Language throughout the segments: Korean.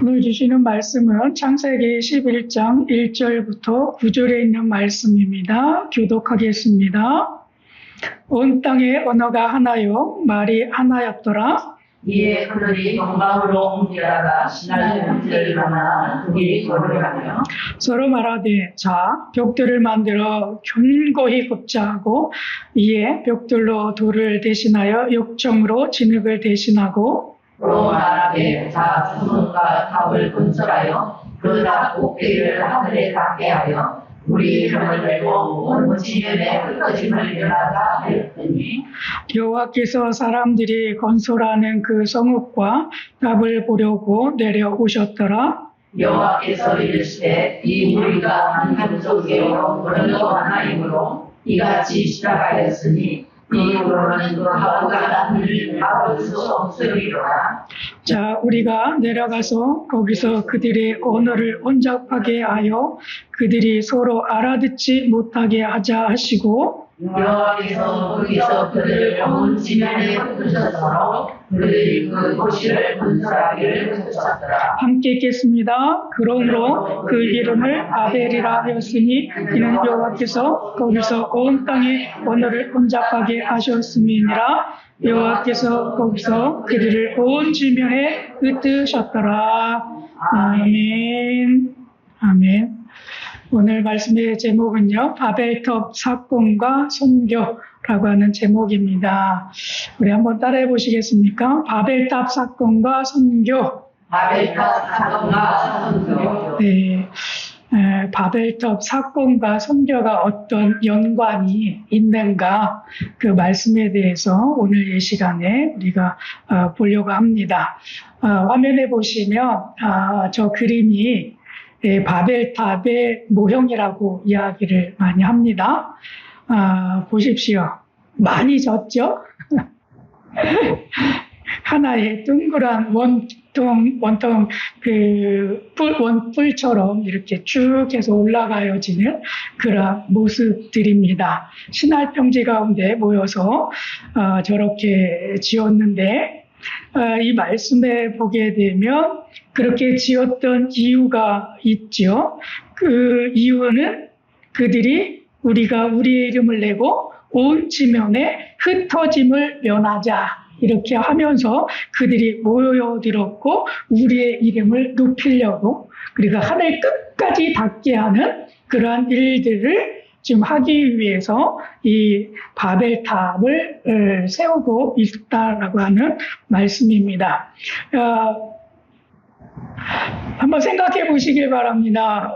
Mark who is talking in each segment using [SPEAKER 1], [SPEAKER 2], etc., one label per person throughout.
[SPEAKER 1] 오늘 주시는 말씀은 창세기 11장 1절부터 9절에 있는 말씀입니다. 교독하겠습니다. 온 땅의 언어가 하나요 말이 하나였더라.
[SPEAKER 2] 이에 그들이 동방으로 옮겨다가 신할 형제를 만나 둘이 거류하며
[SPEAKER 1] 서로 말하되 자 벽돌을 만들어 견고히 굽자하고 이에 벽돌로 돌을 대신하여 욕정으로 진흙을 대신하고
[SPEAKER 2] 또 말하되 자 수문과 탑을 건설하여 그 탑 꼭대기를 하늘에 닿게 하여 우리 이름을 내고 온 지면에 흩어짐을 면하자 하였더니
[SPEAKER 1] 여호와께서 사람들이 건설하는 그 성읍과 탑을 보려고 내려오셨더라.
[SPEAKER 2] 여호와께서 이르시되 이 무리가 한 가족이요 어른도 하나이므로 이같이 시작하였으니 이후로는 그 하루가 하늘을 막을 수 없으리로라.
[SPEAKER 1] 자, 우리가 내려가서 거기서 그들의 언어를 혼잡하게 하여 그들이 서로 알아듣지 못하게 하자 하시고
[SPEAKER 2] 여호와께서 거기서 그들을 온 지면에 흩으셨으므로 그들이 그 도시를 건설하기를 그쳤더라.
[SPEAKER 1] 함께 읽겠습니다. 그러므로 그 이름을 바벨이라 하였으니 이는 여호와께서 거기서 온 땅의 언어를 혼잡하게 하셨음이니라. 여호와께서 거기서 그들을 온 지면에 흩으셨더라. 아멘. 아멘. 오늘 말씀의 제목은요, 바벨탑 사건과 선교라고 하는 제목입니다. 우리 한번 따라해 보시겠습니까? 바벨탑 사건과 선교.
[SPEAKER 2] 바벨탑 사건과 선교.
[SPEAKER 1] 네. 바벨탑 사건과 선교가 어떤 연관이 있는가, 그 말씀에 대해서 오늘 이 시간에 우리가 보려고 합니다. 화면에 보시면 저 그림이 바벨탑의 모형이라고 이야기를 많이 합니다. 보십시오. 많이 졌죠? 하나의 둥그란 원통 원뿔처럼 이렇게 쭉 해서 올라가여지는 그런 모습들입니다. 신할 평지 가운데 모여서 저렇게 지었는데 이 말씀에 보게 되면 그렇게 지었던 이유가 있죠. 그 이유는 그들이 우리가 우리의 이름을 내고 온 지면에 흩어짐을 면하자 이렇게 하면서 그들이 모여들었고 우리의 이름을 높이려고 그리고 하늘 끝까지 닿게 하는 그러한 일들을 지금 하기 위해서 이 바벨탑을 세우고 있다라고 하는 말씀입니다. 한번 생각해 보시길 바랍니다.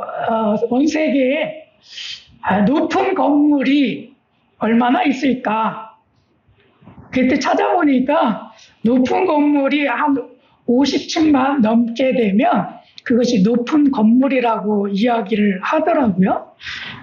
[SPEAKER 1] 온 세계에 높은 건물이 얼마나 있을까? 그때 찾아보니까 높은 건물이 한 50층만 넘게 되면 그것이 높은 건물이라고 이야기를 하더라고요.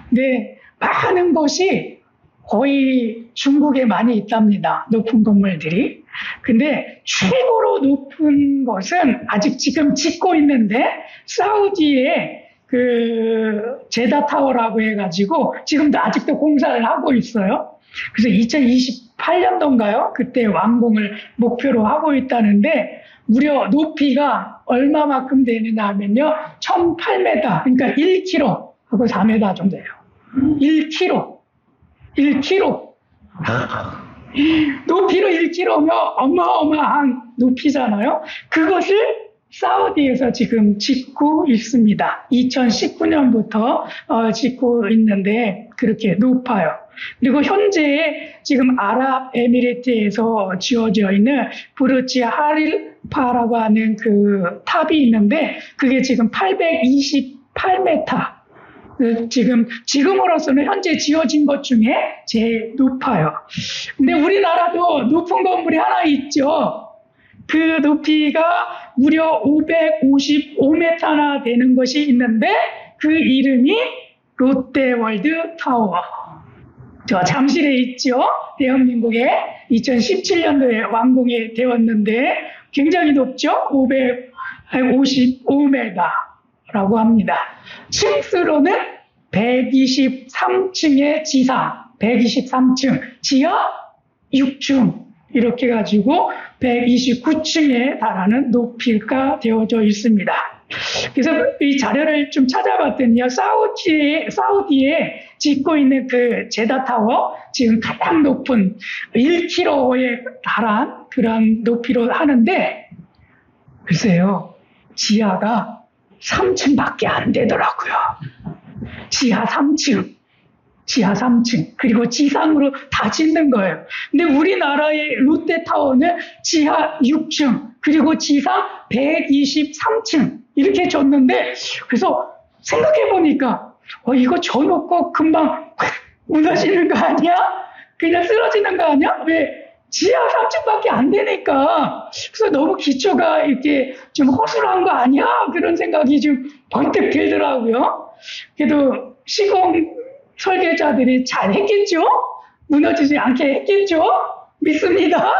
[SPEAKER 1] 근데 많은 곳이 거의 중국에 많이 있답니다. 높은 건물들이. 근데 최고로 높은 것은 아직 지금 짓고 있는데 사우디에 그 제다 타워라고 해가지고 지금도 아직도 공사를 하고 있어요. 그래서 2028년도인가요? 그때 완공을 목표로 하고 있다는데 무려 높이가 얼마만큼 되느냐 하면요. 1008m, 그러니까 1km 하고 4m 정도예요. 1km. 1km. 높이로 1km면 어마어마한 높이잖아요. 그것을 사우디에서 지금 짓고 있습니다. 2019년부터 짓고 있는데 그렇게 높아요. 그리고 현재 지금 아랍에미리트에서 지어져 있는 부르지 할리파라고 하는 그 탑이 있는데 그게 지금 828m. 지금으로서는 현재 지어진 것 중에 제일 높아요. 근데 우리나라도 높은 건물이 하나 있죠. 그 높이가 무려 555m나 되는 것이 있는데 그 이름이 롯데월드 타워. 저 잠실에 있죠. 대한민국에 2017년도에 완공이 되었는데 굉장히 높죠. 555m라고 합니다. 층수로는 123층의 지상, 123층, 지하 6층, 이렇게 가지고 129층에 달하는 높이가 되어져 있습니다. 그래서 이 자료를 좀 찾아봤더니요, 사우디에 짓고 있는 그 제다타워, 지금 가장 높은 1km에 달한 그런 높이로 하는데, 글쎄요, 지하가 3층밖에 안 되더라고요. 지하 3층. 그리고 지상으로 다 짓는 거예요. 근데 우리나라의 롯데타워는 지하 6층, 그리고 지상 123층, 이렇게 줬는데, 그래서 생각해보니까, 이거 줘놓고 금방 무너지는 거 아니야? 그냥 쓰러지는 거 아니야? 왜? 지하 3층밖에 안 되니까. 그래서 너무 기초가 이렇게 좀 허술한 거 아니야? 그런 생각이 좀 번뜩 들더라고요. 그래도 시공 설계자들이 잘 했겠죠? 무너지지 않게 했겠죠? 믿습니다.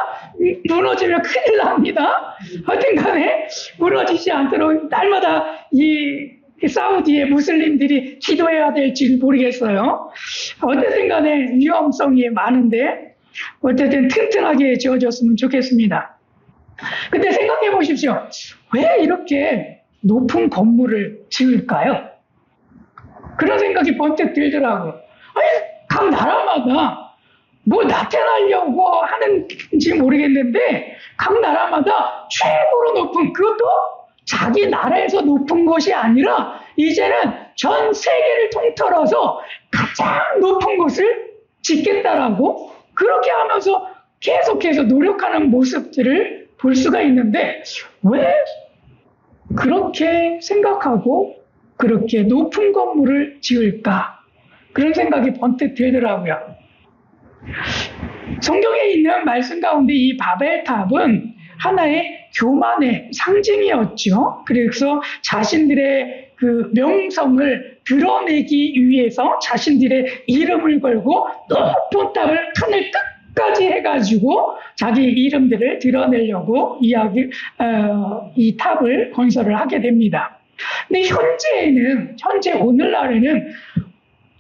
[SPEAKER 1] 무너지면 큰일 납니다. 하여튼 간에 무너지지 않도록 날마다 이 사우디의 무슬림들이 기도해야 될지 모르겠어요. 어쨌든 간에 위험성이 많은데 어쨌든 튼튼하게 지어졌으면 좋겠습니다. 근데 생각해 보십시오. 왜 이렇게 높은 건물을 지을까요? 그런 생각이 번뜩 들더라고요. 아니, 각 나라마다 뭘 나타내려고 하는지 모르겠는데 각 나라마다 최고로 높은, 그것도 자기 나라에서 높은 것이 아니라 이제는 전 세계를 통틀어서 가장 높은 곳을 짓겠다라고 그렇게 하면서 계속해서 노력하는 모습들을 볼 수가 있는데, 왜 그렇게 생각하고 그렇게 높은 건물을 지을까? 그런 생각이 번뜩 들더라고요. 성경에 있는 말씀 가운데 이 바벨탑은 하나의 교만의 상징이었죠. 그래서 자신들의 그 명성을 드러내기 위해서 자신들의 이름을 걸고 높은 탑을 하늘 끝까지 해가지고 자기 이름들을 드러내려고 이 탑을 건설을 하게 됩니다. 근데 현재 오늘날에는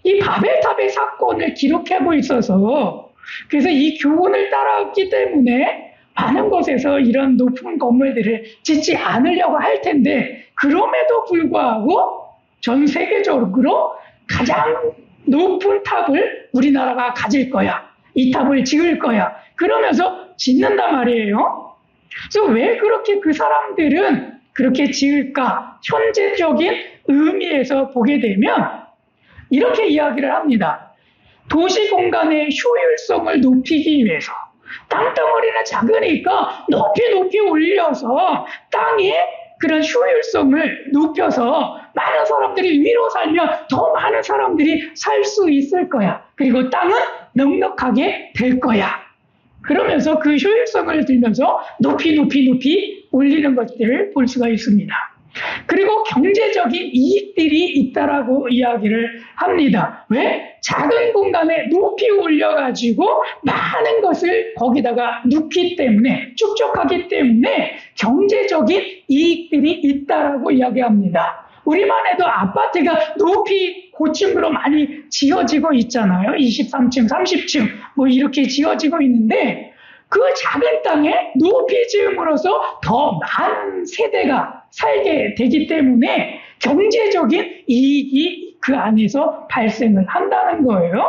[SPEAKER 1] 이 바벨탑의 사건을 기록하고 있어서, 그래서 이 교훈을 따라왔기 때문에 많은 곳에서 이런 높은 건물들을 짓지 않으려고 할 텐데, 그럼에도 불구하고 전 세계적으로 가장 높은 탑을 우리나라가 가질 거야. 이 탑을 지을 거야. 그러면서 짓는단 말이에요. 그래서 왜 그렇게 그 사람들은 그렇게 지을까? 현재적인 의미에서 보게 되면 이렇게 이야기를 합니다. 도시 공간의 효율성을 높이기 위해서 땅덩어리는 작으니까 높이 올려서 땅의 그런 효율성을 높여서 많은 사람들이 위로 살면 더 많은 사람들이 살 수 있을 거야. 그리고 땅은 넉넉하게 될 거야. 그러면서 그 효율성을 들면서 높이 올리는 것들을 볼 수가 있습니다. 그리고 경제적인 이익들이 있다라고 이야기를 합니다. 왜? 작은 공간에 높이 올려가지고 많은 것을 거기다가 넣기 때문에, 축적하기 때문에 경제적인 이익들이 있다라고 이야기합니다. 우리만 해도 아파트가 높이 고층으로 많이 지어지고 있잖아요. 23층, 30층 뭐 이렇게 지어지고 있는데, 그 작은 땅에 높이 지음으로써 더 많은 세대가 살게 되기 때문에 경제적인 이익이 그 안에서 발생을 한다는 거예요.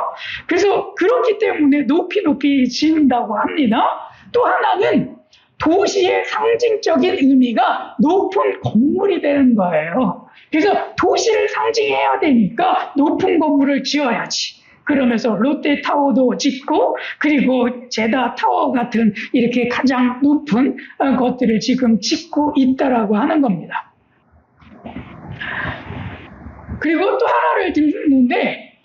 [SPEAKER 1] 그래서 그렇기 때문에 높이 지은다고 합니다. 또 하나는 도시의 상징적인 의미가 높은 건물이 되는 거예요. 그래서 도시를 상징해야 되니까 높은 건물을 지어야지. 그러면서 롯데타워도 짓고, 그리고 제다타워 같은 이렇게 가장 높은 것들을 지금 짓고 있다라고 하는 겁니다. 그리고 또 하나를 듣는데,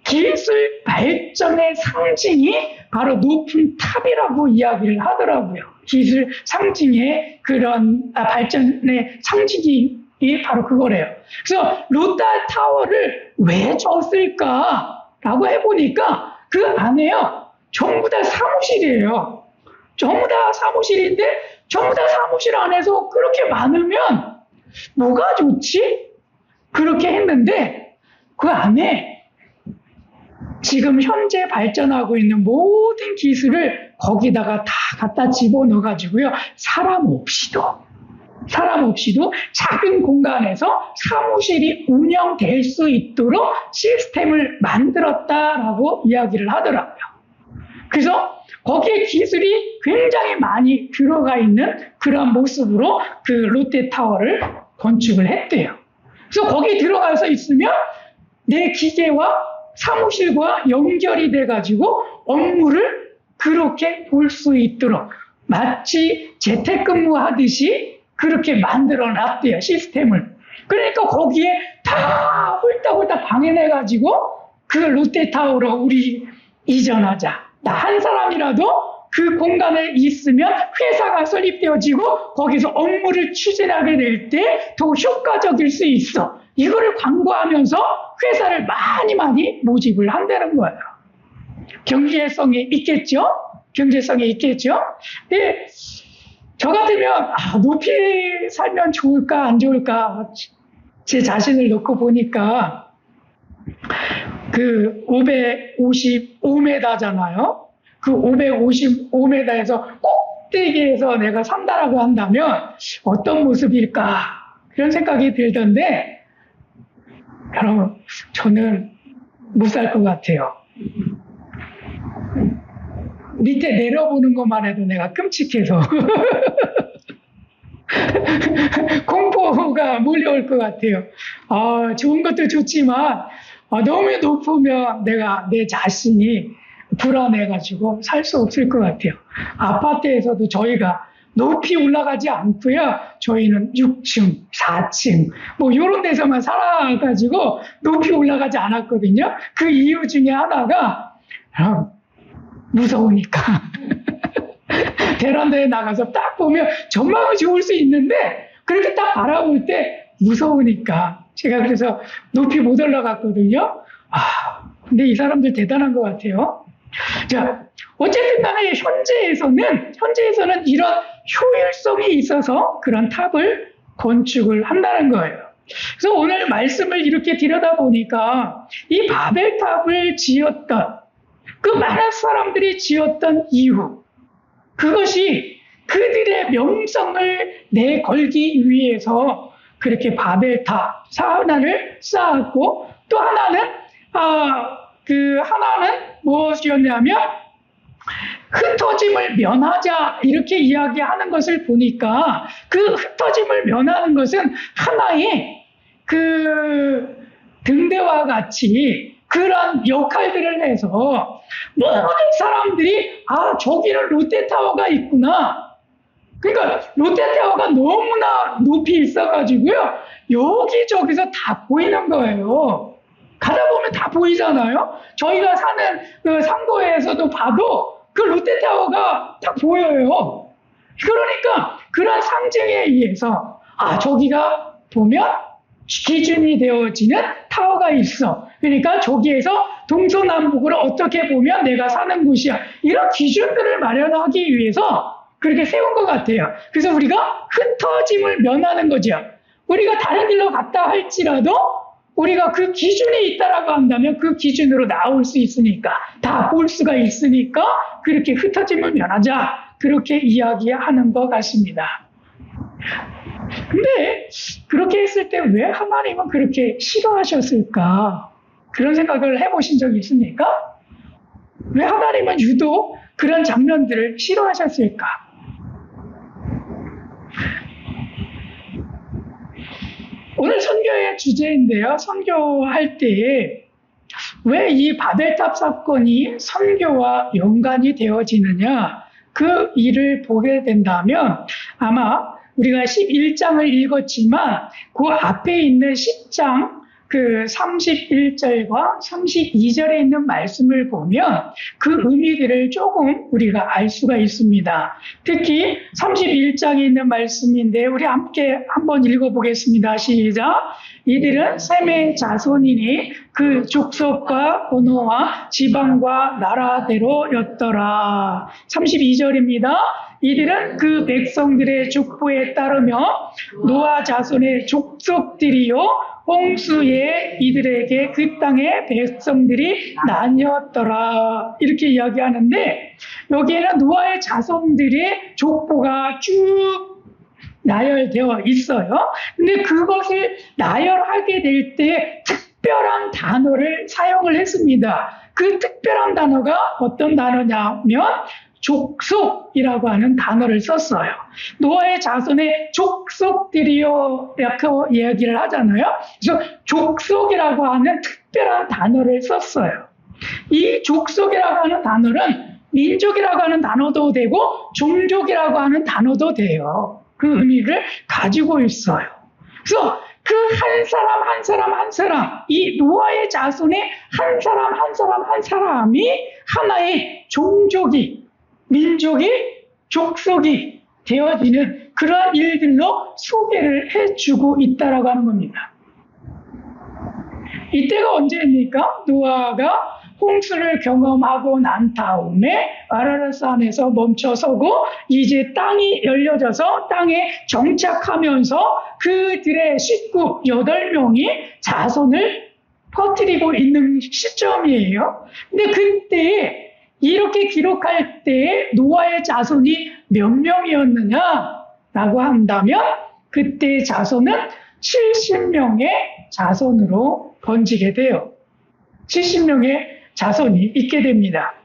[SPEAKER 1] 기술 발전의 상징이 바로 높은 탑이라고 이야기를 하더라고요. 기술 상징의 그런 발전의 상징이 바로 그거래요. 그래서 롯데타워를 왜 줬을까? 라고 해보니까 그 안에요, 전부 다 사무실이에요. 전부 다 사무실인데, 전부 다 사무실 안에서 그렇게 많으면 뭐가 좋지? 그렇게 했는데, 그 안에 지금 현재 발전하고 있는 모든 기술을 거기다가 다 갖다 집어넣어가지고요. 사람 없이도 작은 공간에서 사무실이 운영될 수 있도록 시스템을 만들었다라고 이야기를 하더라고요. 그래서 거기에 기술이 굉장히 많이 들어가 있는 그런 모습으로 그 롯데타워를 건축을 했대요. 그래서 거기 들어가서 있으면 내 기계와 사무실과 연결이 돼가지고 업무를 그렇게 볼 수 있도록 마치 재택근무하듯이 그렇게 만들어 놨대요, 시스템을. 그러니까 거기에 다 홀딱홀딱 방해내가지고 그 롯데타워로 우리 이전하자. 나 한 사람이라도 그 공간에 있으면 회사가 설립되어지고 거기서 업무를 추진하게 될 때 더 효과적일 수 있어. 이거를 광고하면서 회사를 많이 모집을 한다는 거예요. 경제성이 있겠죠? 네. 저 같으면 높이 살면 좋을까 안 좋을까 제 자신을 놓고 보니까 그 555m잖아요. 그 555m에서 꼭대기에서 내가 산다라고 한다면 어떤 모습일까 그런 생각이 들던데 여러분 저는 못 살 것 같아요. 밑에 내려보는 것만 해도 내가 끔찍해서 공포가 몰려올 것 같아요. 좋은 것도 좋지만 너무 높으면 내가 내 자신이 불안해가지고 살 수 없을 것 같아요. 아파트에서도 저희가 높이 올라가지 않고요. 저희는 6층, 4층 뭐 이런 데서만 살아가지고 높이 올라가지 않았거든요. 그 이유 중에 하나가 무서우니까. 베란다에 나가서 딱 보면 전망은 좋을 수 있는데 그렇게 딱 바라볼 때 무서우니까 제가 그래서 높이 못 올라갔거든요. 근데 이 사람들 대단한 것 같아요. 자, 어쨌든 간에 현재에서는 이런 효율성이 있어서 그런 탑을 건축을 한다는 거예요. 그래서 오늘 말씀을 이렇게 들여다보니까 이 바벨탑을 지었던 그 많은 사람들이 지었던 이유, 그것이 그들의 명성을 내걸기 위해서 그렇게 바벨탑 하나를 쌓았고 또 하나는 무엇이었냐면 흩어짐을 면하자 이렇게 이야기하는 것을 보니까 그 흩어짐을 면하는 것은 하나의 그 등대와 같이 그런 역할들을 해서 모든 사람들이 저기는 롯데타워가 있구나. 그러니까 롯데타워가 너무나 높이 있어가지고요. 여기저기서 다 보이는 거예요. 가다 보면 다 보이잖아요. 저희가 사는 그 상도에서도 봐도 그 롯데타워가 다 보여요. 그러니까 그런 상징에 의해서 저기가 보면 기준이 되어지는 타워가 있어. 그러니까 저기에서 동서남북으로 어떻게 보면 내가 사는 곳이야. 이런 기준들을 마련하기 위해서 그렇게 세운 것 같아요. 그래서 우리가 흩어짐을 면하는 거죠. 우리가 다른 길로 갔다 할지라도 우리가 그 기준이 있다라고 한다면 그 기준으로 나올 수 있으니까 다 볼 수가 있으니까 그렇게 흩어짐을 면하자 그렇게 이야기하는 것 같습니다. 근데 그렇게 했을 때 왜 하나님은 그렇게 싫어하셨을까? 그런 생각을 해보신 적이 있습니까? 왜 하나님은 유독 그런 장면들을 싫어하셨을까? 오늘 선교의 주제인데요. 선교할 때 왜 이 바벨탑 사건이 선교와 연관이 되어지느냐? 그 일을 보게 된다면 아마 우리가 11장을 읽었지만 그 앞에 있는 10장 그 31절과 32절에 있는 말씀을 보면 그 의미들을 조금 우리가 알 수가 있습니다. 특히 31장에 있는 말씀인데 우리 함께 한번 읽어보겠습니다. 시작. 이들은 셈의 자손이니 그 족속과 번호와 지방과 나라대로였더라. 32절입니다. 이들은 그 백성들의 족보에 따르며 노아 자손의 족속들이요 홍수에 이들에게 그 땅의 백성들이 나뉘었더라. 이렇게 이야기하는데 여기에는 노아의 자손들의 족보가 쭉 나열되어 있어요. 근데 그것을 나열하게 될 때 특별한 단어를 사용을 했습니다. 그 특별한 단어가 어떤 단어냐면 족속이라고 하는 단어를 썼어요. 노아의 자손의 족속들이요 이렇게 이야기를 하잖아요. 그래서 족속이라고 하는 특별한 단어를 썼어요. 이 족속이라고 하는 단어는 민족이라고 하는 단어도 되고 종족이라고 하는 단어도 돼요. 그 의미를 가지고 있어요. 그래서 그 한 사람 한 사람 한 사람, 이 노아의 자손의 한 사람 한 사람 한 사람이 하나의 종족이, 민족이, 족속이 되어지는 그러한 일들로 소개를 해주고 있다라고 하는 겁니다. 이때가 언제입니까? 노아가 홍수를 경험하고 난 다음에 아라랏산에서 멈춰서고 이제 땅이 열려져서 땅에 정착하면서 그들의 식구 8명이 자손을 퍼뜨리고 있는 시점이에요. 근데 그때 이렇게 기록할 때 노아의 자손이 몇 명이었느냐라고 한다면 그때 자손은 70명의 자손으로 번지게 돼요. 70명의 자손이 있게 됩니다.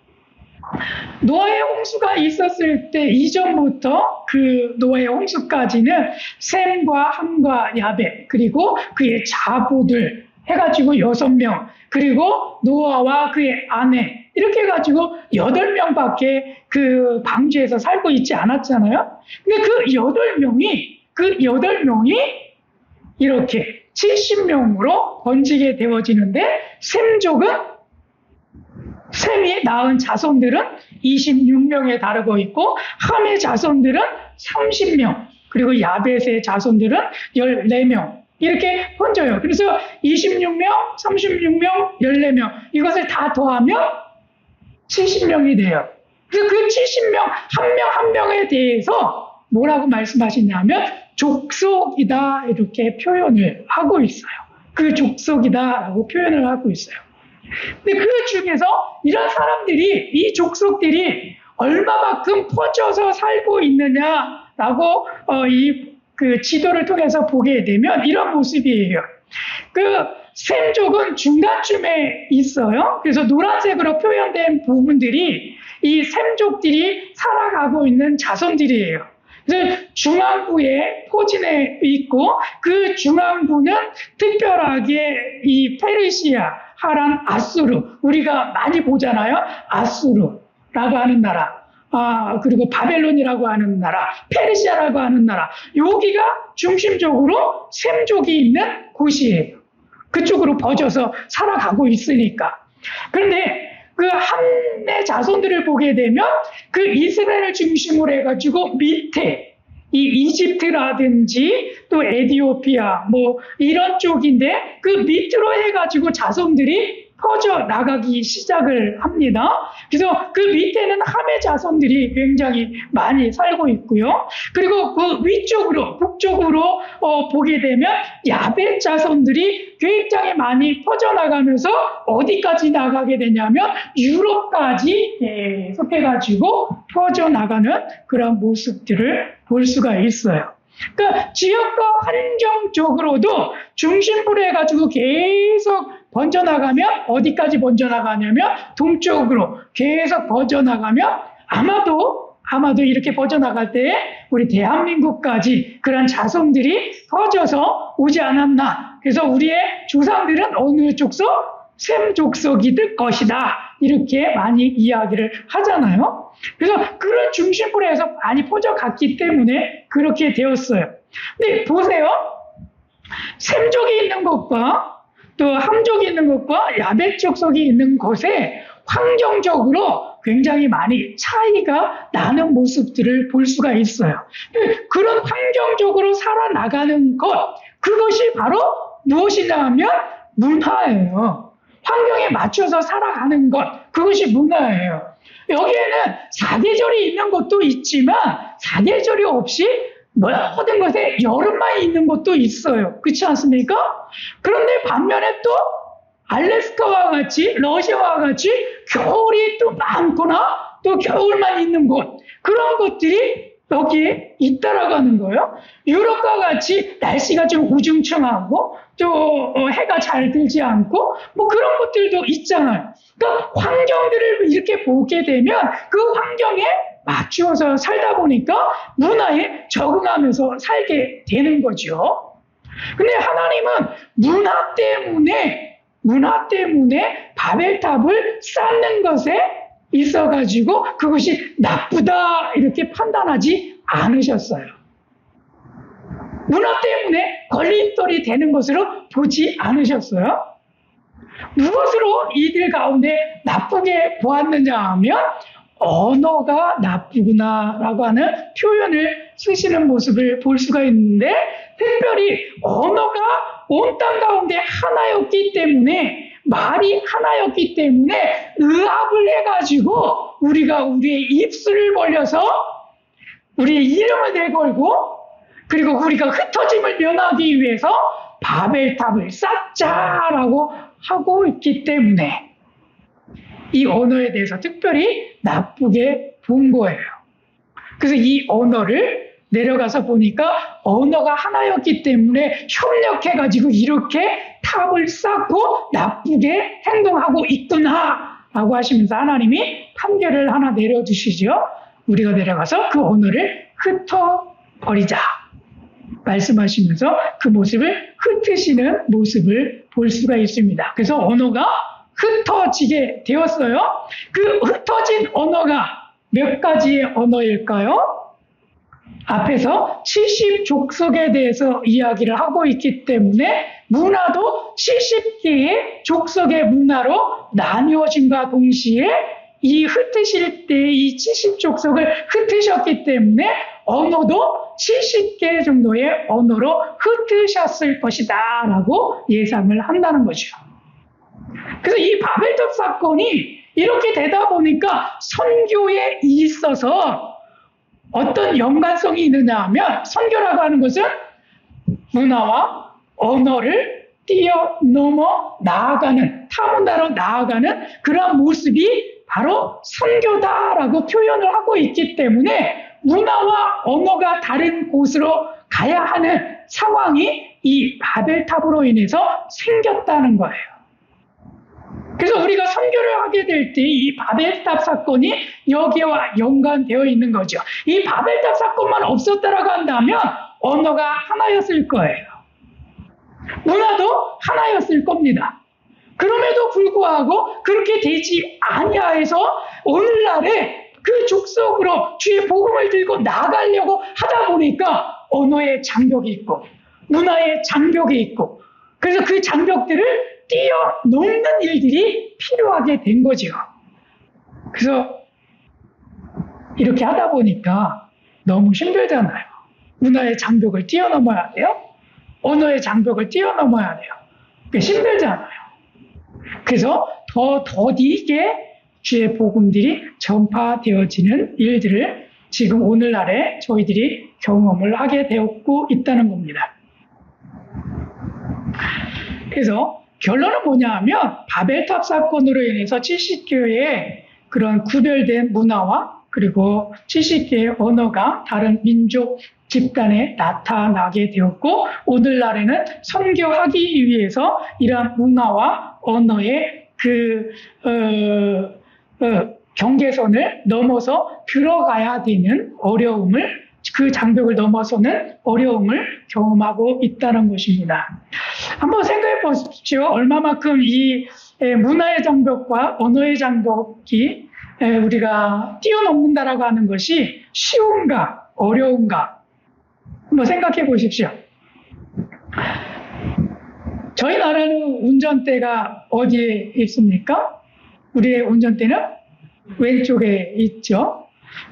[SPEAKER 1] 노아의 홍수가 있었을 때 이전부터 그 노아의 홍수까지는 셈과 함과 야벳 그리고 그의 자부들 해가지고 6명 그리고 노아와 그의 아내 이렇게 해가지고 8명밖에 그 방주에서 살고 있지 않았잖아요. 근데 그 8명이 이렇게 70명으로 번지게 되어지는데 셈이 낳은 자손들은 26명에 다르고 있고 함의 자손들은 30명 그리고 야벳의 자손들은 14명 이렇게 번져요. 그래서 26명, 36명, 14명 이것을 다 더하면 70명이 돼요. 그래서 그 70명 한 명 한 명에 대해서 뭐라고 말씀하시냐면 족속이다 이렇게 표현을 하고 있어요. 그 족속이다라고 표현을 하고 있어요. 근데 그 중에서 이런 사람들이 이 족속들이 얼마만큼 퍼져서 살고 있느냐라고 그 지도를 통해서 보게 되면 이런 모습이에요. 그 셈족은 중간쯤에 있어요. 그래서 노란색으로 표현된 부분들이 이 셈족들이 살아가고 있는 자손들이에요. 그래서 중앙부에 포진해 있고 그 중앙부는 특별하게 이 페르시아, 하란, 아수르 우리가 많이 보잖아요. 아수르라고 하는 나라, 그리고 바벨론이라고 하는 나라, 페르시아라고 하는 나라 여기가 중심적으로 셈족이 있는 곳이에요. 그쪽으로 퍼져서 살아가고 있으니까. 그런데 그 함의 자손들을 보게 되면 그 이스라엘을 중심으로 해가지고 밑에 이 이집트라든지 또 에티오피아 뭐 이런 쪽인데 그 밑으로 해가지고 자손들이 퍼져 나가기 시작을 합니다. 그래서 그 밑에는 함의 자손들이 굉장히 많이 살고 있고요. 그리고 그 위쪽으로 북쪽으로 보게 되면 야벳 자손들이 굉장히 많이 퍼져나가면서 어디까지 나가게 되냐면 유럽까지 계속 해가지고 퍼져나가는 그런 모습들을 볼 수가 있어요. 그러니까 지역과 환경적으로도 중심부로 해가지고 계속 번져나가면 어디까지 번져나가냐면 동쪽으로 계속 번져나가면 아마도 이렇게 번져나갈 때 우리 대한민국까지 그런 자손들이 퍼져서 오지 않았나. 그래서 우리의 조상들은 어느 족속? 셈 족속이 될 것이다. 이렇게 많이 이야기를 하잖아요. 그래서 그런 중심부로 해서 많이 퍼져갔기 때문에 그렇게 되었어요. 근데 보세요. 셈족이 있는 것과 또 함족이 있는 것과 야벳 족속이 있는 곳에 환경적으로 굉장히 많이 차이가 나는 모습들을 볼 수가 있어요. 그런 환경적으로 살아나가는 것, 그것이 바로 무엇이냐 하면 문화예요. 환경에 맞춰서 살아가는 것, 그것이 문화예요. 여기에는 사계절이 있는 것도 있지만 사계절이 없이 모든 것에 여름만 있는 것도 있어요. 그렇지 않습니까? 그런데 반면에 또 알래스카와 같이 러시아와 같이 겨울이 또 많거나 또 겨울만 있는 곳, 그런 것들이 여기에 있다라고 하는 거예요. 유럽과 같이 날씨가 좀 우중충하고 또 해가 잘 들지 않고 뭐 그런 것들도 있잖아요. 그러니까 환경들을 이렇게 보게 되면 그 환경에 맞추어서 살다 보니까 문화에 적응하면서 살게 되는 거죠. 근데 하나님은 문화 때문에 바벨탑을 쌓는 것에 있어가지고 그것이 나쁘다 이렇게 판단하지 않으셨어요. 문화 때문에 걸림돌이 되는 것으로 보지 않으셨어요. 무엇으로 이들 가운데 나쁘게 보았느냐 하면 언어가 나쁘구나라고 하는 표현을 쓰시는 모습을 볼 수가 있는데, 특별히 언어가 온 땅 가운데 하나였기 때문에, 말이 하나였기 때문에 의합을 해가지고 우리가 우리의 입술을 벌려서 우리의 이름을 내걸고, 그리고 우리가 흩어짐을 면하기 위해서 바벨탑을 쌓자라고 하고 있기 때문에 이 언어에 대해서 특별히 나쁘게 본 거예요. 그래서 이 언어를 내려가서 보니까 언어가 하나였기 때문에 협력해가지고 이렇게 탑을 쌓고 나쁘게 행동하고 있구나 라고 하시면서 하나님이 판결을 하나 내려주시죠. 우리가 내려가서 그 언어를 흩어버리자 말씀하시면서 그 모습을 흩으시는 모습을 볼 수가 있습니다. 그래서 언어가 흩어지게 되었어요. 그 흩어진 언어가 몇 가지의 언어일까요? 앞에서 70족속에 대해서 이야기를 하고 있기 때문에 문화도 70개의 족속의 문화로 나뉘어짐과 동시에 이 흩으실 때 이 70족속을 흩으셨기 때문에 언어도 70개 정도의 언어로 흩으셨을 것이다 라고 예상을 한다는 거죠. 그래서 이 바벨탑 사건이 이렇게 되다 보니까 선교에 있어서 어떤 연관성이 있느냐 하면, 선교라고 하는 것은 문화와 언어를 뛰어넘어 나아가는, 타문화로 나아가는 그런 모습이 바로 선교다라고 표현을 하고 있기 때문에 문화와 언어가 다른 곳으로 가야 하는 상황이 이 바벨탑으로 인해서 생겼다는 거예요. 그래서 우리가 선교를 하게 될 때 이 바벨탑 사건이 여기와 연관되어 있는 거죠. 이 바벨탑 사건만 없었다라고 한다면 언어가 하나였을 거예요. 문화도 하나였을 겁니다. 그럼에도 불구하고 그렇게 되지 아니하여서 오늘날에 그 족속으로 주의 복음을 들고 나가려고 하다 보니까 언어의 장벽이 있고 문화의 장벽이 있고, 그래서 그 장벽들을 뛰어넘는 일들이 필요하게 된 거죠. 그래서 이렇게 하다 보니까 너무 힘들잖아요. 문화의 장벽을 뛰어넘어야 돼요. 언어의 장벽을 뛰어넘어야 돼요. 그게 힘들잖아요. 그래서 더 더디게 주의 복음들이 전파되어지는 일들을 지금 오늘날에 저희들이 경험을 하게 되었고 있다는 겁니다. 그래서 결론은 뭐냐 하면 바벨탑 사건으로 인해서 70개의 그런 구별된 문화와 그리고 70개의 언어가 다른 민족 집단에 나타나게 되었고, 오늘날에는 선교하기 위해서 이러한 문화와 언어의 그 경계선을 넘어서 들어가야 되는 어려움을, 그 장벽을 넘어서는 어려움을 경험하고 있다는 것입니다. 한번 생각해 보십시오. 얼마만큼 이 문화의 장벽과 언어의 장벽이 우리가 뛰어넘는다라고 하는 것이 쉬운가 어려운가 한번 생각해 보십시오. 저희 나라는 운전대가 어디에 있습니까? 우리의 운전대는 왼쪽에 있죠.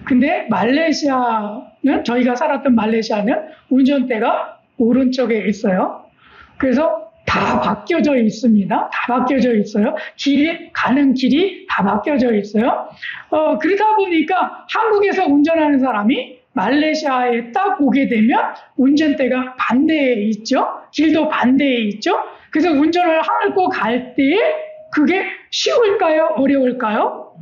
[SPEAKER 1] 근데 말레이시아는, 저희가 살았던 말레이시아는 운전대가 오른쪽에 있어요. 그래서 다 바뀌어져 있습니다. 다 바뀌어져 있어요. 가는 길이 다 바뀌어져 있어요. 그러다 보니까 한국에서 운전하는 사람이 말레이시아에 딱 오게 되면 운전대가 반대에 있죠. 길도 반대에 있죠. 그래서 운전을 하고 갈 때에 그게 쉬울까요? 어려울까요?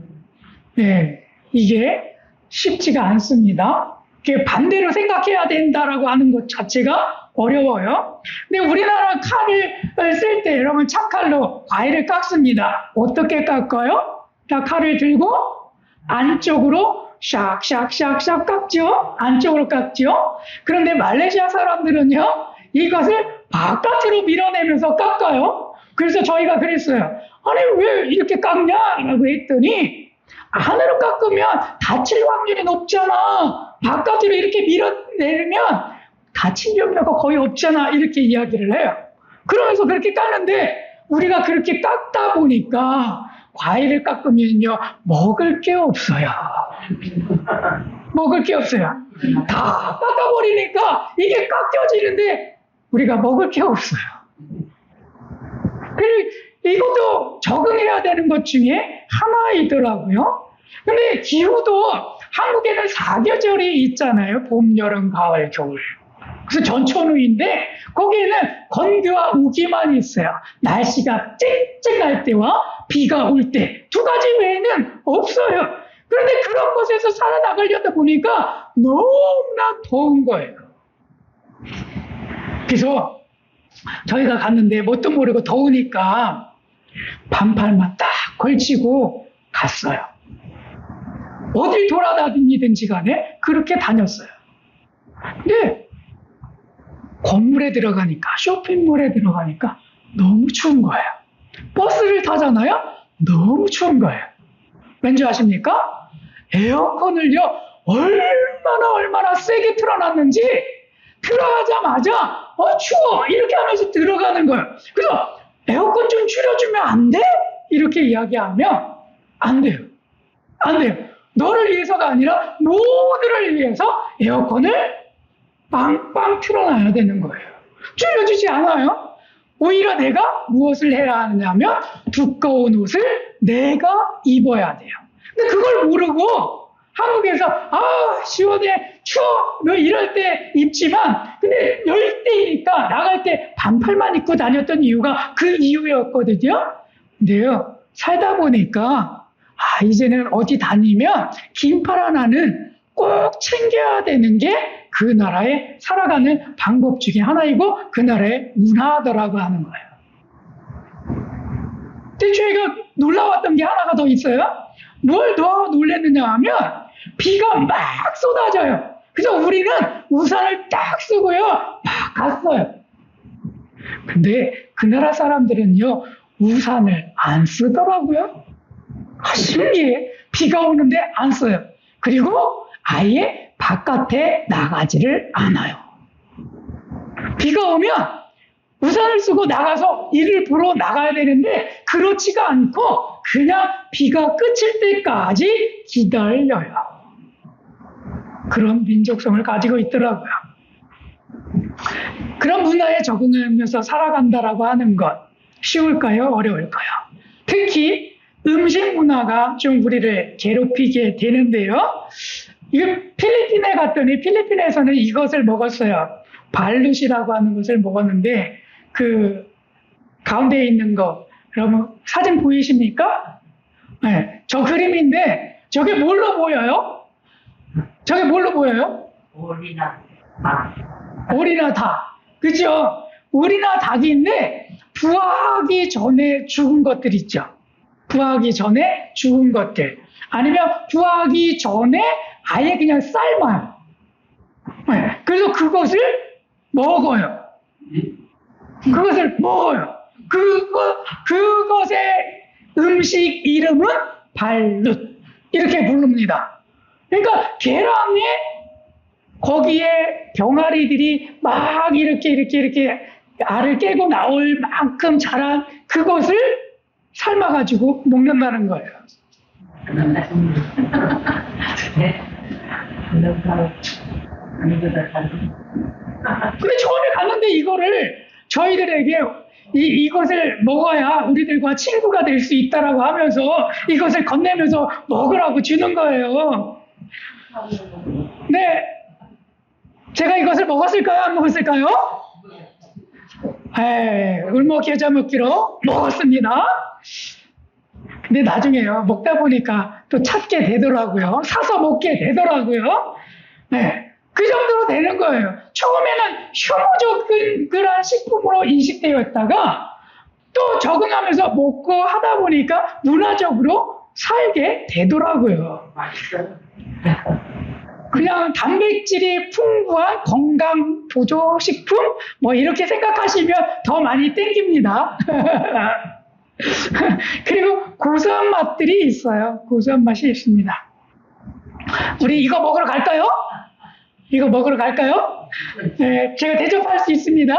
[SPEAKER 1] 네. 이게 쉽지가 않습니다. 이게 반대로 생각해야 된다라고 하는 것 자체가 어려워요. 근데 우리나라 칼을 쓸 때 여러분 참칼로 과일을 깎습니다. 어떻게 깎아요? 자, 칼을 들고 안쪽으로 샥샥샥샥 깎죠. 안쪽으로 깎죠. 그런데 말레이시아 사람들은요, 이것을 바깥으로 밀어내면서 깎아요. 그래서 저희가 그랬어요. 아니, 왜 이렇게 깎냐라고 했더니, 안으로 깎으면 다칠 확률이 높잖아. 바깥으로 이렇게 밀어내면 다칠 염려가 거의 없잖아. 이렇게 이야기를 해요. 그러면서 그렇게 깎는데, 우리가 그렇게 깎다 보니까, 과일을 깎으면요, 먹을 게 없어요. 먹을 게 없어요. 다 깎아버리니까 이게 깎여지는데 우리가 먹을 게 없어요. 그리고 이것도 적응해야 되는 것 중에 하나이더라고요. 근데 기후도 한국에는 4계절이 있잖아요. 봄, 여름, 가을, 겨울. 그래서 전천후인데 거기에는 건기와 우기만 있어요. 날씨가 쨍쨍할 때와 비가 올 때 두 가지 외에는 없어요. 그런데 그런 곳에서 살아나가려다 보니까 너무나 더운 거예요. 그래서 저희가 갔는데 뭣도 모르고 더우니까 반팔만 딱 걸치고 갔어요. 어딜 돌아다니든지 간에 그렇게 다녔어요. 근데 건물에 들어가니까, 쇼핑몰에 들어가니까 너무 추운 거예요. 버스를 타잖아요? 너무 추운 거예요. 왠지 아십니까? 에어컨을요, 얼마나 세게 틀어놨는지 들어가자마자 추워! 이렇게 하면서 들어가는 거예요. 그래서 에어컨 좀 줄여주면 안 돼? 이렇게 이야기하면 안 돼요. 안 돼요. 너를 위해서가 아니라 모두를 위해서 에어컨을 빵빵 틀어놔야 되는 거예요. 줄여주지 않아요. 오히려 내가 무엇을 해야 하느냐면 두꺼운 옷을 내가 입어야 돼요. 근데 그걸 모르고 한국에서 시원해 추워 뭐 이럴 때 입지만 근데 열대니까 나갈 때 반팔만 입고 다녔던 이유가 그 이유였거든요. 근데요 살다 보니까 이제는 어디 다니면 긴팔 하나는 꼭 챙겨야 되는 게 그 나라에 살아가는 방법 중에 하나이고 그 나라의 문화더라고 하는 거예요. 근데 저희가 놀라웠던 게 하나가 더 있어요. 뭘 더 놀랐느냐 하면 비가 막 쏟아져요. 그래서 우리는 우산을 딱 쓰고요 막 갔어요. 근데 그 나라 사람들은요 우산을 안 쓰더라고요. 신기해. 비가 오는데 안 써요. 그리고 아예 바깥에 나가지를 않아요. 비가 오면 우산을 쓰고 나가서 일을 보러 나가야 되는데 그렇지가 않고 그냥 비가 그칠 때까지 기다려요. 그런 민족성을 가지고 있더라고요. 그런 문화에 적응하면서 살아간다라고 하는 것 쉬울까요? 어려울까요? 특히 음식 문화가 좀 우리를 괴롭히게 되는데요. 이게 필리핀에 갔더니 필리핀에서는 이것을 먹었어요. 발룻이라고 하는 것을 먹었는데 그 가운데 있는 거 여러분 사진 보이십니까? 네, 저 그림인데 저게 뭘로 보여요? 저게 뭘로 보여요? 오리나 닭. 그죠? 오리나 닭인데 부화하기 전에 죽은 것들 있죠. 부화하기 전에 죽은 것들. 아니면 부화하기 전에 아예 그냥 삶아요. 네, 그래서 그것을 먹어요. 그것을 먹어요. 그것의 음식 이름은 발룻. 이렇게 부릅니다. 그러니까 계란에 거기에 병아리들이 막 이렇게 알을 깨고 나올 만큼 자란 그것을 삶아가지고 먹는다는 거예요. 근데 처음에 갔는데 이거를 저희들에게 이것을 먹어야 우리들과 친구가 될 수 있다라고 하면서 이것을 건네면서 먹으라고 주는 거예요. 네. 제가 이것을 먹었을까요? 안 먹었을까요? 울먹여자 먹기로 먹었습니다. 근데 나중에요, 먹다 보니까 또 찾게 되더라고요. 사서 먹게 되더라고요. 네. 그 정도로 되는 거예요. 처음에는 혐오적인 식품으로 인식되어 있다가 또 적응하면서 먹고 하다 보니까 문화적으로 살게 되더라고요.
[SPEAKER 2] 맛있어요.
[SPEAKER 1] 그냥 단백질이 풍부한 건강 보조식품 뭐 이렇게 생각하시면 더 많이 땡깁니다. 그리고 고소한 맛들이 있어요. 고소한 맛이 있습니다. 우리 이거 먹으러 갈까요? 이거 먹으러 갈까요? 네, 제가 대접할 수 있습니다.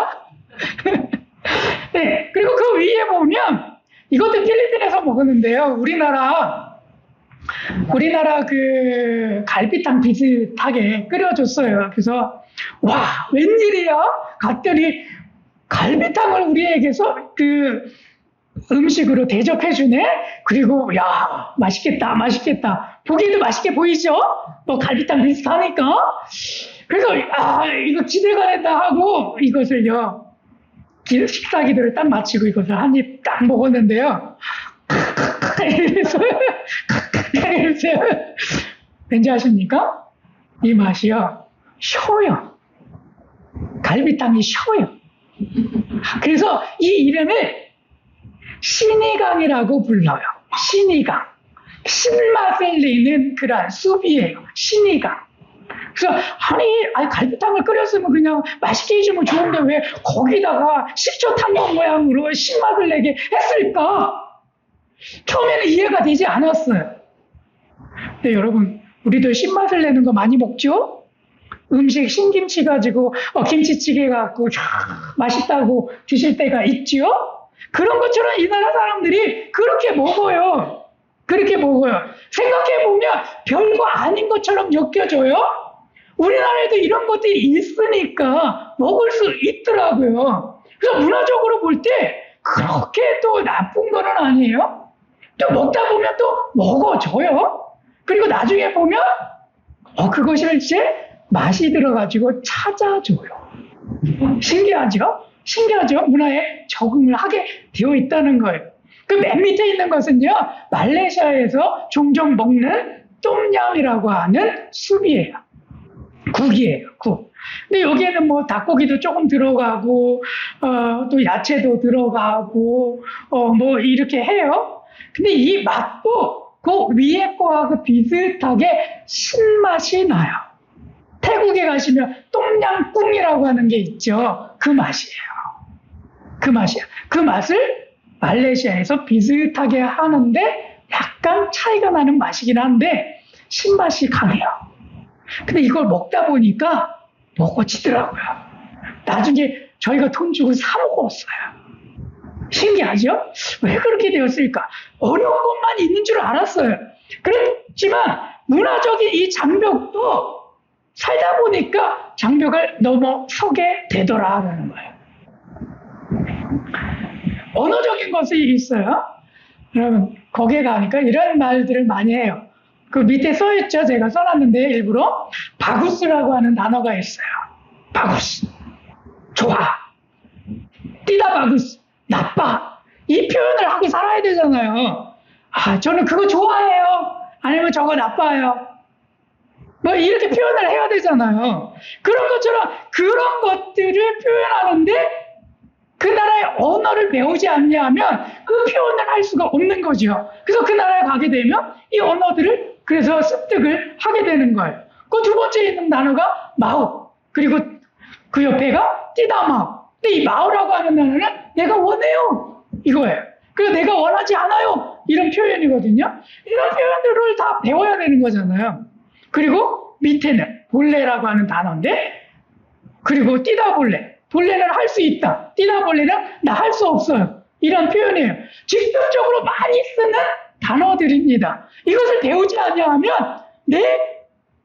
[SPEAKER 1] 네, 그리고 그 위에 보면 이것도 필리핀에서 먹었는데요. 우리나라 그 갈비탕 비슷하게 끓여줬어요. 그래서 와, 웬일이야? 갔더니 갈비탕을 우리에게서 그 음식으로 대접해주네? 그리고 야, 맛있겠다, 맛있겠다. 보기에도 맛있게 보이죠? 뭐 갈비탕 비슷하니까. 그래서 이거 기대가 된다 하고 이것을요, 식사 기도를 딱 마치고 이것을 한 입 딱 먹었는데요. 이러면서 왠지 아십니까? 이 맛이요, 쉬어요. 갈비탕이 쉬어요. 그래서 이 이름을 신이강이라고 불러요. 신이강. 신맛을 내는 그런 숲이에요. 신이강. 그래서 아니 갈비탕을 끓였으면 그냥 맛있게 해주면 좋은데 왜 거기다가 식초 탄것 모양으로 신맛을 내게 했을까? 처음에는 이해가 되지 않았어요. 근데 여러분, 우리도 신맛을 내는 거 많이 먹죠? 음식 신김치 가지고 김치찌개 갖고 맛있다고 드실 때가 있죠? 그런 것처럼 이 나라 사람들이 그렇게 먹어요. 그렇게 먹어요. 생각해보면 별거 아닌 것처럼 느껴져요. 우리나라에도 이런 것들이 있으니까 먹을 수 있더라고요. 그래서 문화적으로 볼 때 그렇게 또 나쁜 거는 아니에요. 또 먹다 보면 또 먹어져요. 그리고 나중에 보면 그것을 이제 맛이 들어가지고 찾아줘요. 신기하죠? 신기하죠? 문화에 적응을 하게 되어 있다는 거예요. 그 맨 밑에 있는 것은요, 말레이시아에서 종종 먹는 똠얌이라고 하는 숲이에요. 국이에요, 국. 근데 여기에는 뭐 닭고기도 조금 들어가고, 또 야채도 들어가고, 뭐 이렇게 해요. 근데 이 맛도 그 위에 거하고 비슷하게 신맛이 나요. 태국에 가시면 똠얌꿍이라고 하는 게 있죠. 그 맛이에요. 그 맛이에요. 그 맛을 말레이시아에서 비슷하게 하는데 약간 차이가 나는 맛이긴 한데 신맛이 강해요. 근데 이걸 먹다 보니까 먹어지더라고요. 나중에 저희가 돈 주고 사 먹었어요. 신기하죠? 왜 그렇게 되었을까? 어려운 것만 있는 줄 알았어요. 그렇지만 문화적인 이 장벽도 살다 보니까 장벽을 넘어서게 되더라라는 거예요. 언어적인 것이 있어요. 여러분, 거기에 가니까 이런 말들을 많이 해요. 그 밑에 써있죠? 제가 써놨는데 일부러 바구스라고 하는 단어가 있어요. 바구스. 좋아. 띠다 바구스. 나빠. 이 표현을 하고 살아야 되잖아요. 저는 그거 좋아해요. 아니면 저거 나빠요. 뭐 이렇게 표현을 해야 되잖아요. 그런 것처럼 그런 것들을 표현하는데 그 나라의 언어를 배우지 않냐면 그 표현을 할 수가 없는 거죠. 그래서 그 나라에 가게 되면 이 언어들을 그래서 습득을 하게 되는 거예요. 그 두 번째 있는 단어가 마우. 그리고 그 옆에가 띠다마우. 근데 이 마우라고 하는 단어는 내가 원해요. 이거예요. 그리고 내가 원하지 않아요. 이런 표현이거든요. 이런 표현들을 다 배워야 되는 거잖아요. 그리고 밑에는 볼레라고 하는 단어인데 그리고 띠다 볼레. 볼레는 할 수 있다. 띠다 볼레는 나 할 수 없어요. 이런 표현이에요. 직접적으로 많이 쓰는 단어들입니다. 이것을 배우지 않냐면 내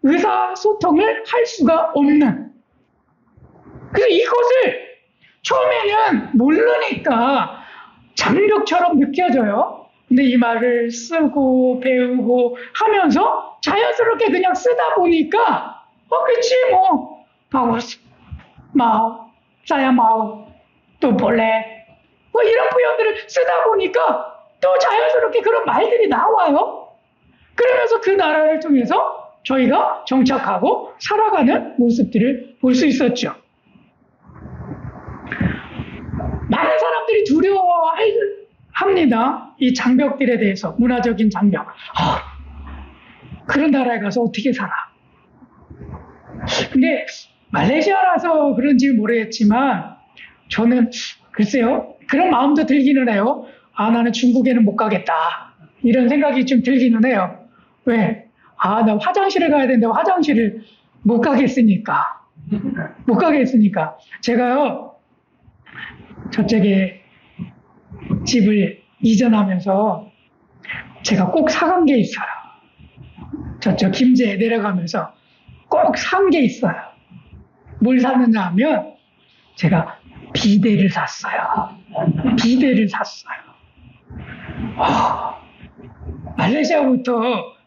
[SPEAKER 1] 의사소통을 할 수가 없는. 그래서 이것을 처음에는 모르니까 장벽처럼 느껴져요. 근데 이 말을 쓰고 배우고 하면서 자연스럽게 그냥 쓰다 보니까 그치 뭐 바구스, 마오, 짜야 마오, 또 볼레 뭐 이런 표현들을 쓰다 보니까 또 자연스럽게 그런 말들이 나와요. 그러면서 그 나라를 통해서 저희가 정착하고 살아가는 모습들을 볼 수 있었죠. 많은 사람들이 두려워합니다. 이 장벽들에 대해서, 문화적인 장벽. 그런 나라에 가서 어떻게 살아? 근데 말레이시아라서 그런지 모르겠지만 저는 글쎄요, 그런 마음도 들기는 해요. 나는 중국에는 못 가겠다. 이런 생각이 좀 들기는 해요. 왜? 나 화장실을 가야 되는데 화장실을 못 가겠으니까. 못 가겠으니까. 제가요, 저쪽에 집을 이전하면서 제가 꼭 사간 게 있어요. 저쪽 김제에 내려가면서 꼭 산 게 있어요. 뭘 샀느냐 하면 제가 비데를 샀어요. 비데를 샀어요. 말레이시아부터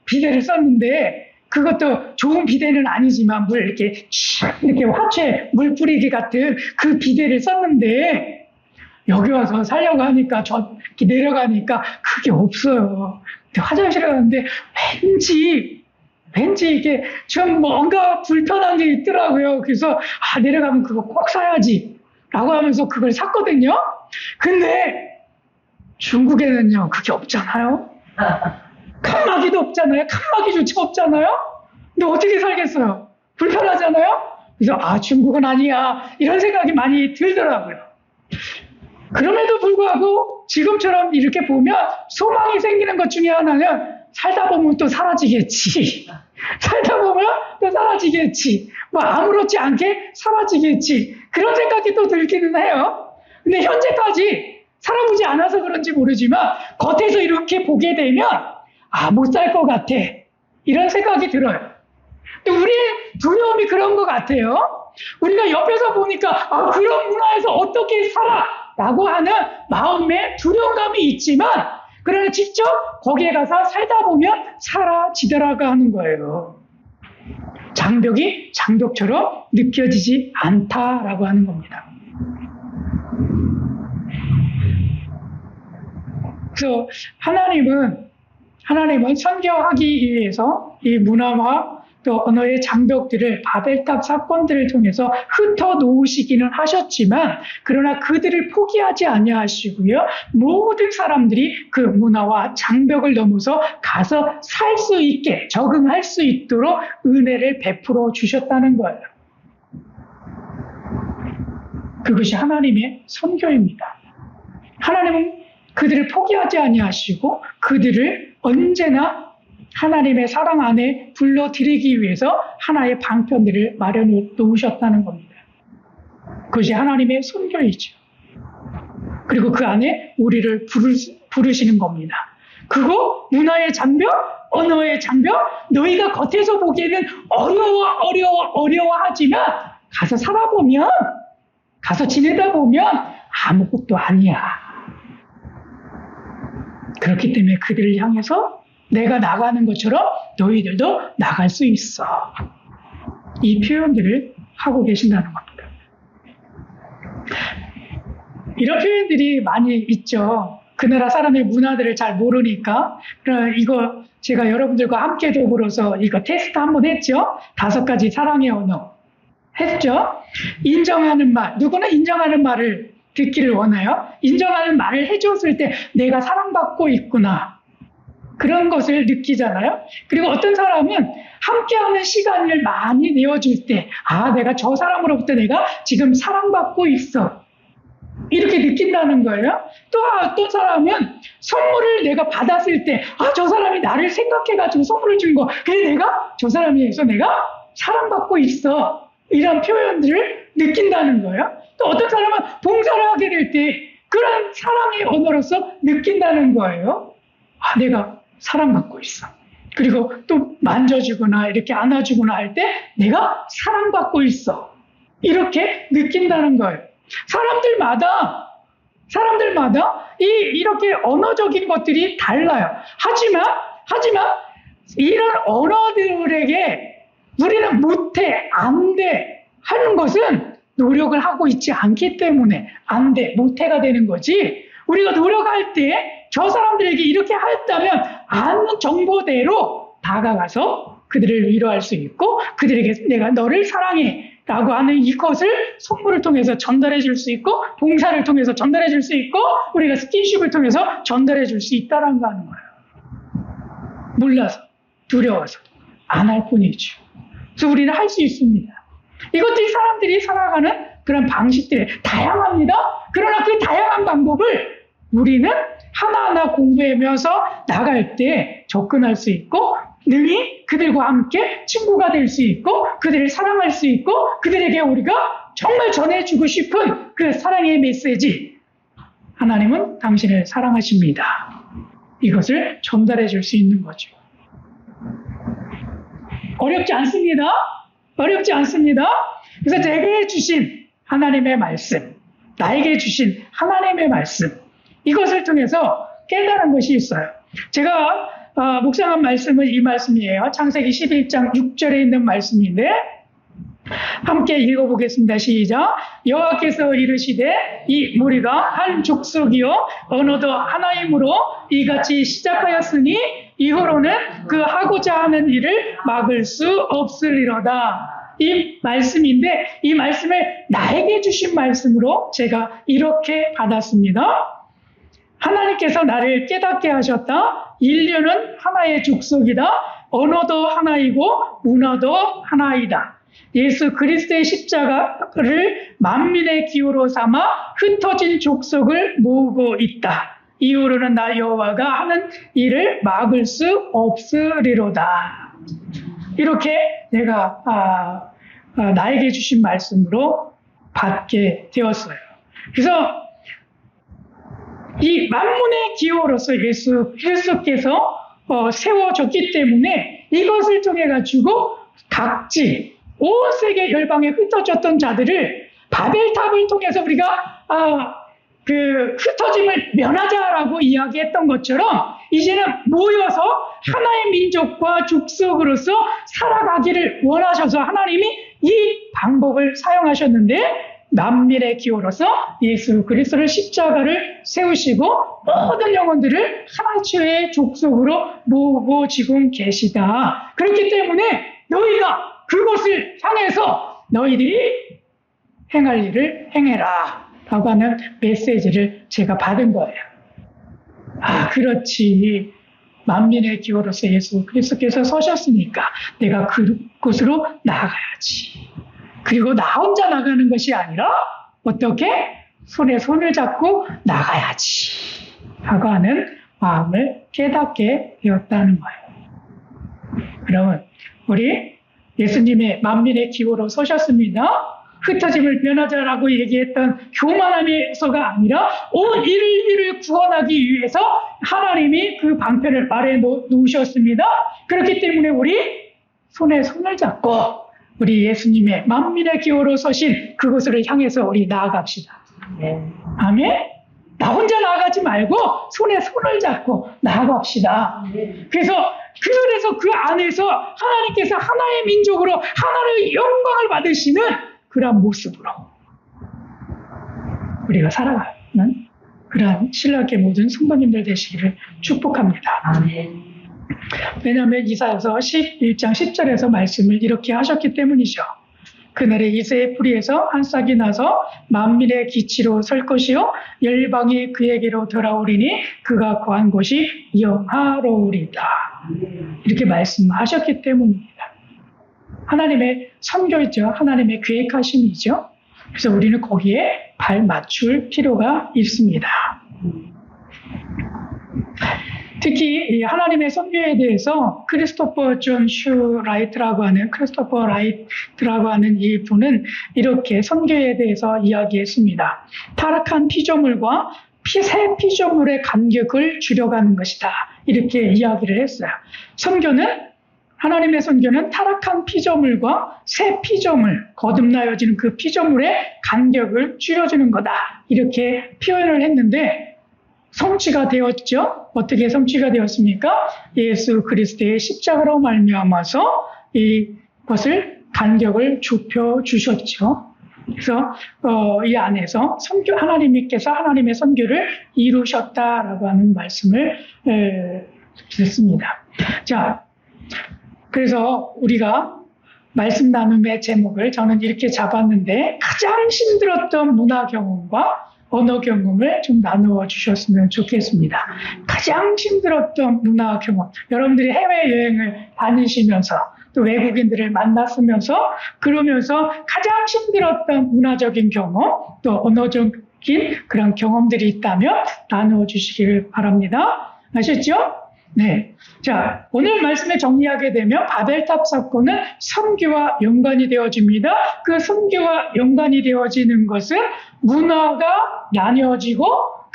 [SPEAKER 1] 비데를 썼는데 그것도 좋은 비데는 아니지만 이렇게 화채 물 뿌리기 같은 그 비데를 썼는데 여기 와서 살려고 하니까 이렇게 내려가니까 그게 없어요. 화장실에 갔는데 왠지 이게 좀 뭔가 불편한 게 있더라고요. 그래서 내려가면 그거 꼭 사야지 라고 하면서 그걸 샀거든요. 근데 중국에는요 그게 없잖아요. 칸막이도 없잖아요. 칸막이조차 없잖아요. 근데 어떻게 살겠어요? 불편하잖아요. 그래서 중국은 아니야 이런 생각이 많이 들더라고요. 그럼에도 불구하고 지금처럼 이렇게 보면 소망이 생기는 것 중에 하나는 살다 보면 또 사라지겠지. 살다 보면 또 사라지겠지. 아무렇지 않게 사라지겠지. 그런 생각이 또 들기는 해요. 근데 현재까지 살아보지 않아서 그런지 모르지만 겉에서 이렇게 보게 되면 못 살 것 같아. 이런 생각이 들어요. 근데 우리의 두려움이 그런 것 같아요. 우리가 옆에서 보니까 그런 문화에서 어떻게 살아? 라고 하는 마음의 두려움감이 있지만 그러나 직접 거기에 가서 살다 보면 사라지더라고 하는 거예요. 장벽이 장벽처럼 느껴지지 않다라고 하는 겁니다. 그래서 하나님은 선교하기 위해서 이 문화와 또 언어의 장벽들을 바벨탑 사건들을 통해서 흩어 놓으시기는 하셨지만 그러나 그들을 포기하지 아니하시고요. 모든 사람들이 그 문화와 장벽을 넘어서 가서 살 수 있게 적응할 수 있도록 은혜를 베풀어 주셨다는 거예요. 그것이 하나님의 선교입니다. 하나님은 그들을 포기하지 아니하시고 그들을 언제나 하나님의 사랑 안에 불러들이기 위해서 하나의 방편들을 마련해 놓으셨다는 겁니다. 그것이 하나님의 선교이죠. 그리고 그 안에 우리를 부르시는 겁니다. 그거 문화의 장벽, 언어의 장벽, 너희가 겉에서 보기에는 어려워하지만 가서 살아보면, 가서 지내다 보면 아무것도 아니야. 그렇기 때문에 그들을 향해서 내가 나가는 것처럼 너희들도 나갈 수 있어. 이 표현들을 하고 계신다는 겁니다. 이런 표현들이 많이 있죠. 그 나라 사람의 문화들을 잘 모르니까. 그럼 이거 제가 여러분들과 함께 더불어서 이거 테스트 한번 했죠. 5가지 사랑의 언어. 했죠. 인정하는 말. 누구는 인정하는 말을 듣기를 원해요. 인정하는 말을 해줬을 때 내가 사랑받고 있구나. 그런 것을 느끼잖아요. 그리고 어떤 사람은 함께하는 시간을 많이 내어줄 때 내가 저 사람으로부터 내가 지금 사랑받고 있어. 이렇게 느낀다는 거예요. 또 어떤 사람은 선물을 내가 받았을 때 저 사람이 나를 생각해가지고 선물을 준 거. 그래 내가 저 사람에 의해서 내가 사랑받고 있어. 이런 표현들을 느낀다는 거예요. 또 어떤 사람은 봉사를 하게 될 때 그런 사랑의 언어로서 느낀다는 거예요. 내가 사랑받고 있어. 그리고 또 만져주거나 이렇게 안아주거나 할 때 내가 사랑받고 있어. 이렇게 느낀다는 거예요. 사람들마다 이렇게 언어적인 것들이 달라요. 하지만 이런 언어들에게 우리는 못해, 안 돼 하는 것은 노력을 하고 있지 않기 때문에 안 돼, 못해가 되는 거지. 우리가 노력할 때 저 사람들에게 이렇게 했다면 아는 정보대로 다가가서 그들을 위로할 수 있고 그들에게 내가 너를 사랑해 라고 하는 이것을 선물을 통해서 전달해 줄 수 있고 봉사를 통해서 전달해 줄 수 있고 우리가 스킨십을 통해서 전달해 줄 수 있다는 거 하는 거예요. 몰라서 두려워서 안 할 뿐이죠. 그래서 우리는 할 수 있습니다. 이것들이 사람들이 살아가는 그런 방식들이 다양합니다. 그러나 그 다양한 방법을 우리는 하나하나 공부하면서 나갈 때 접근할 수 있고 능히 그들과 함께 친구가 될 수 있고 그들을 사랑할 수 있고 그들에게 우리가 정말 전해주고 싶은 그 사랑의 메시지 하나님은 당신을 사랑하십니다. 이것을 전달해 줄 수 있는 거죠. 어렵지 않습니다. 어렵지 않습니다. 그래서 제게 주신 하나님의 말씀, 나에게 주신 하나님의 말씀 이것을 통해서 깨달은 것이 있어요. 제가 묵상한 말씀은 이 말씀이에요. 창세기 11장 6절에 있는 말씀인데 함께 읽어보겠습니다. 시작. 여호와께서 이르시되 이 무리가 한 족속이요 언어도 하나이므로 이같이 시작하였으니 이후로는 그 하고자 하는 일을 막을 수 없으리로다. 이 말씀인데 이 말씀을 나에게 주신 말씀으로 제가 이렇게 받았습니다. 하나님께서 나를 깨닫게 하셨다. 인류는 하나의 족속이다. 언어도 하나이고 문화도 하나이다. 예수 그리스도의 십자가를 만민의 기호로 삼아 흩어진 족속을 모으고 있다. 이후로는 나 여호와가 하는 일을 막을 수 없으리로다. 이렇게 내가 나에게 주신 말씀으로 받게 되었어요. 그래서 이 만문의 기호로서 예수 그리스도께서 세워졌기 때문에 이것을 통해 가지고 각지 온 세계 열방에 흩어졌던 자들을 바벨탑을 통해서 우리가 그 흩어짐을 면하자라고 이야기했던 것처럼 이제는 모여서 하나의 민족과 족속으로서 살아가기를 원하셔서 하나님이 이 방법을 사용하셨는데 만민의 기호로서 예수 그리스도를 십자가를 세우시고 모든 영혼들을 하나의 족속으로 모으고 지금 계시다. 그렇기 때문에 너희가 그곳을 향해서 너희들이 행할 일을 행해라 라고 하는 메시지를 제가 받은 거예요. 그렇지. 만민의 기호로서 예수 그리스도께서 서셨으니까 내가 그곳으로 나아가야지. 그리고 나 혼자 나가는 것이 아니라 어떻게? 손에 손을 잡고 나가야지 하고 하는 마음을 깨닫게 되었다는 거예요. 그러면 우리 예수님의 만민의 기호로 서셨습니다. 흩어짐을 면하자라고 얘기했던 교만함에서가 아니라 온 인류를 구원하기 위해서 하나님이 그 방편을 말해 놓으셨습니다. 그렇기 때문에 우리 손에 손을 잡고 우리 예수님의 만민의 기호로 서신 그곳을 향해서 우리 나아갑시다. 아멘? 나 혼자 나아가지 말고 손에 손을 잡고 나아갑시다. 그래서 그 안에서 하나님께서 하나의 민족으로 하나의 영광을 받으시는 그러한 모습으로 우리가 살아가는 그러한 신랑의 모든 성도님들 되시기를 축복합니다.
[SPEAKER 2] 아멘.
[SPEAKER 1] 왜냐하면 이사야서 11장 10절에서 말씀을 이렇게 하셨기 때문이죠. 그날에 이새의 뿌리에서 한 싹이 나서 만민의 기치로 설 것이요 열방이 그에게로 돌아오리니 그가 거한 곳이 영화로우리다. 이렇게 말씀하셨기 때문입니다. 하나님의 선교이죠. 하나님의 계획하심이죠. 그래서 우리는 거기에 발 맞출 필요가 있습니다. 특히 이 하나님의 선교에 대해서 크리스토퍼 존 슈 라이트라고 하는 이 분은 이렇게 선교에 대해서 이야기했습니다. 타락한 피조물과 새 피조물의 간격을 줄여가는 것이다. 이렇게 이야기를 했어요. 하나님의 선교는 타락한 피조물과 새 피조물, 거듭나여지는 그 피조물의 간격을 줄여주는 거다. 이렇게 표현을 했는데 성취가 되었죠. 어떻게 성취가 되었습니까? 예수 그리스도의 십자가로 말미암아서 이것을 간격을 좁혀 주셨죠. 그래서 이 안에서 하나님께서 하나님의 선교를 이루셨다라고 하는 말씀을 듣습니다. 자, 그래서 우리가 말씀 나눔의 제목을 저는 이렇게 잡았는데 가장 힘들었던 문화 경험과 언어 경험을 좀 나누어 주셨으면 좋겠습니다. 가장 힘들었던 문화 경험, 여러분들이 해외여행을 다니시면서 또 외국인들을 만났으면서 그러면서 가장 힘들었던 문화적인 경험, 또 언어적인 그런 경험들이 있다면 나누어 주시기를 바랍니다. 아셨죠? 네. 자, 오늘 말씀을 정리하게 되면 바벨탑 사건은 선교와 연관이 되어집니다. 그 선교와 연관이 되어지는 것은 문화가 나뉘어지고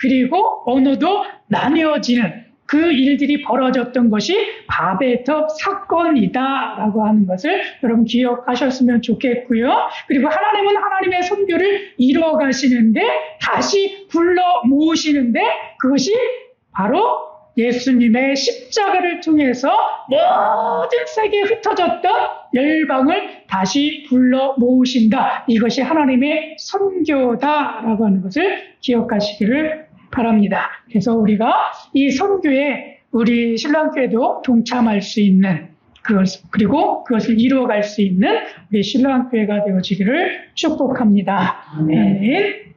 [SPEAKER 1] 그리고 언어도 나뉘어지는 그 일들이 벌어졌던 것이 바벨탑 사건이다라고 하는 것을 여러분 기억하셨으면 좋겠고요. 그리고 하나님은 하나님의 선교를 이루어 가시는데 다시 불러 모으시는데 그것이 바로 예수님의 십자가를 통해서 모든 세계에 흩어졌던 열방을 다시 불러 모으신다. 이것이 하나님의 선교다라고 하는 것을 기억하시기를 바랍니다. 그래서 우리가 이 선교에 우리 신랑교회도 동참할 수 있는 그리고 그것을 이루어갈 수 있는 우리 신랑교회가 되어지기를 축복합니다. 아멘.